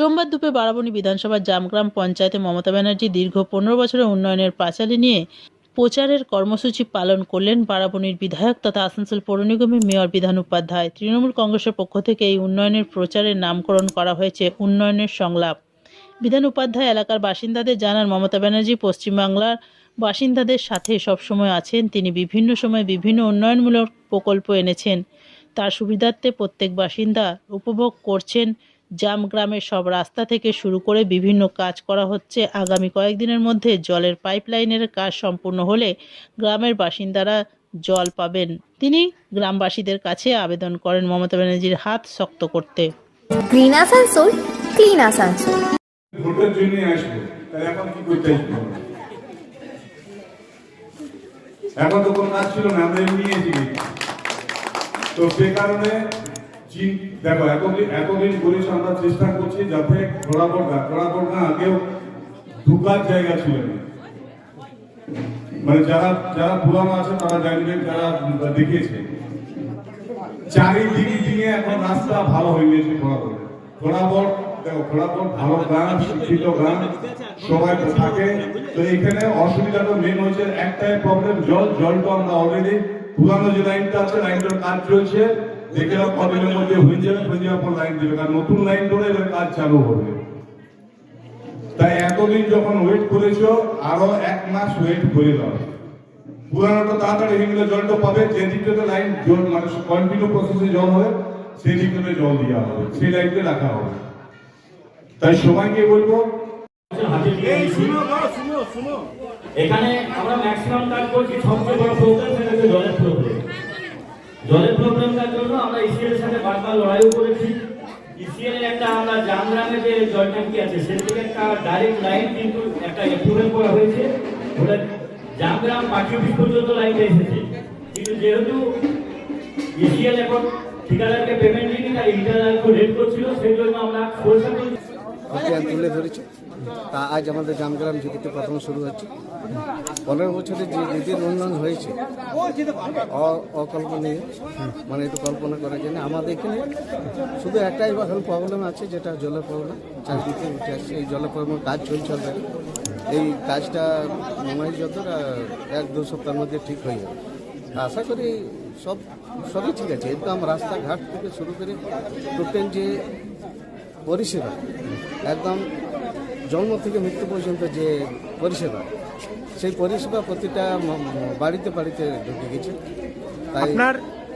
সোমবার দুপুরে বারাবণী বিধানসভার জামগ্রাম পঞ্চায়েতে মমতা ব্যানার্জি দীর্ঘ 15 বছরের উন্নয়নের পাঁচালী নিয়ে প্রচারের কর্মসূচি পালন করলেন বারাবণীর বিধায়ক তথা আসানসোল পৌর নিগমের মেয়র বিধান উপাধ্যায়। তৃণমূল কংগ্রেসের পক্ষ থেকে এই উন্নয়নের প্রচারের নামকরণ করা হয়েছে উন্নয়নের সংলাপ। বিধান উপাধ্যায় এলাকার বাসিন্দাদের জানান, মমতা ব্যানার্জি পশ্চিমবাংলার বাসিন্দাদের সাথে সবসময় আছেন। তিনি বিভিন্ন সময় বিভিন্ন উন্নয়নমূলক প্রকল্প এনেছেন। তার সুবিধার্থে প্রত্যেক বাসিন্দা উপভোগ করছেন। জামগ্রামের সব রাস্তা থেকে শুরু করে বিভিন্ন কাজ করা হচ্ছে। আগামী কয়েকদিনের মধ্যে জলের পাইপলাইনের কাজ সম্পূর্ণ হলে গ্রামের বাসিন্দারা জল পাবেন। তিনি গ্রামবাসীদের কাছে আবেদন করেন মমতা ব্যানার্জির হাত শক্ত করতে। Green Asansol, clean Asansol. ভোটের জন্য আসবো, তাহলে এখন কি করতে আসবো? এখন তো কোনো কাজ ছিল না, আমরা এমনি এসেছি। তো সে কারণে দেখো এতদিন বলেছি, আমরা চেষ্টা করছি যাতে খোড়াপড় না আগেও ঢুকার জায়গা ছিল না। মানে যারা পুরানো আছে তারা জানবেন, যারা দেখিয়েছে চারিদিকে এখন রাস্তা ভালো হয়ে গেছে। খোড়াপড় দেখো, খোড়াপড় ভালো গ্রাম, শিক্ষিত গ্রাম, সবাই থাকে। তো এখানে অসুবিধাটা মেন হচ্ছে একটাই প্রবলেম, জলটা আমরা অলরেডি পুরানো যে লাইনটা আছে লাইনটার কাজ চলছে, দেখে কদিনের মধ্যে হয়ে যাওয়ার পর লাইন দেবে, কারণ নতুন লাইন ধরে এবার কাজ চালু হবে। তাই এতদিন যখন ওয়েট করেছো, আরো 1 মাস ওয়েট করে দাও। পুরানোটা তাড়াতাড়ি হয়ে গেলে জলটা পাবে, যে দিকটাতে লাইন জল মানে কন্টিনিউ প্রসেসে জল হবে সেই দিকটাতে জল দেওয়া হবে, সেই লাইনটা রাখা হবে। তাই সবাইকে বলবো, এখানে আমরা ম্যাক্সিমাম কাজ করছি। সবচেয়ে বড় প্রবলেম সেটা হচ্ছে জলের প্রবলেম। জলের প্রবলেমটার জন্য আমরা ইসিএল এর সাথে বারবার লড়াইও করেছি। ইসিএল এর একটা আমরা জামগ্রামে যে জল ট্যাঙ্কি আছে সেটা থেকে একটা ডাইরেক্ট লাইন কিন্তু একটা ইমপ্রুভমেন্ট করা হয়েছে, ওটা জামগ্রাম পাখিউটি পর্যন্ত লাইনটা এসেছে। কিন্তু যেহেতু ইসিএল এখন ঠিকাদারকে পেমেন্ট দিইনি, তার ইন্টারনাল রেট করছিল, সেই জন্য আমরা সরকার তুলে ধরেছি। তা আজ আমাদের জামগ্রাম জিপিতে প্রথম শুরু হচ্ছে। 15 বছরে যে দিদির উন্নয়ন হয়েছে অকল্পনীয়, মানে একটু কল্পনা করা যায় না। আমাদের এখানে শুধু একটাই এখন প্রবলেম আছে, যেটা জলের প্রবলেম। চারদিকে উঠে আসছে, এই জলের প্রবলেম কাজ চলছে অলরেডি। এই কাজটা মনে হয় যতটা 1-2 সপ্তাহের মধ্যে ঠিক হয়ে যাবে। আশা করি সবই ঠিক আছে। একদম রাস্তাঘাট থেকে শুরু করে টোটাল যে পরিষেবা, একদম জন্ম থেকে মৃত্যু পর্যন্ত যে পরিষেবা, সেই পরিষেবা প্রতিটা বাড়িতে বাড়িতে ঢুকে গেছে। তাই আপনার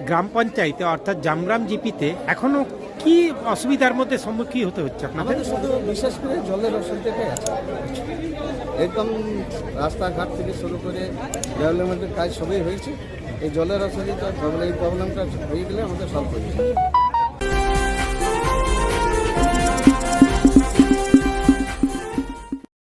গ্রাম পঞ্চায়েতে অর্থাৎ জামগ্রাম জিপিতে এখনো কি অসুবিধার মধ্যে সম্মুখীন হতে হচ্ছে আপনাদের? শুধু বিশেষ করে জলের অসুবিধাটাই আছে। একদম রাস্তাঘাট থেকে শুরু করে ডেভেলপমেন্টের কাজ সবই হয়েছে। এই জলের অসুবিধা এই প্রবলেমটা হয়ে গেলে আমাদের সলভ হয়ে যাবে।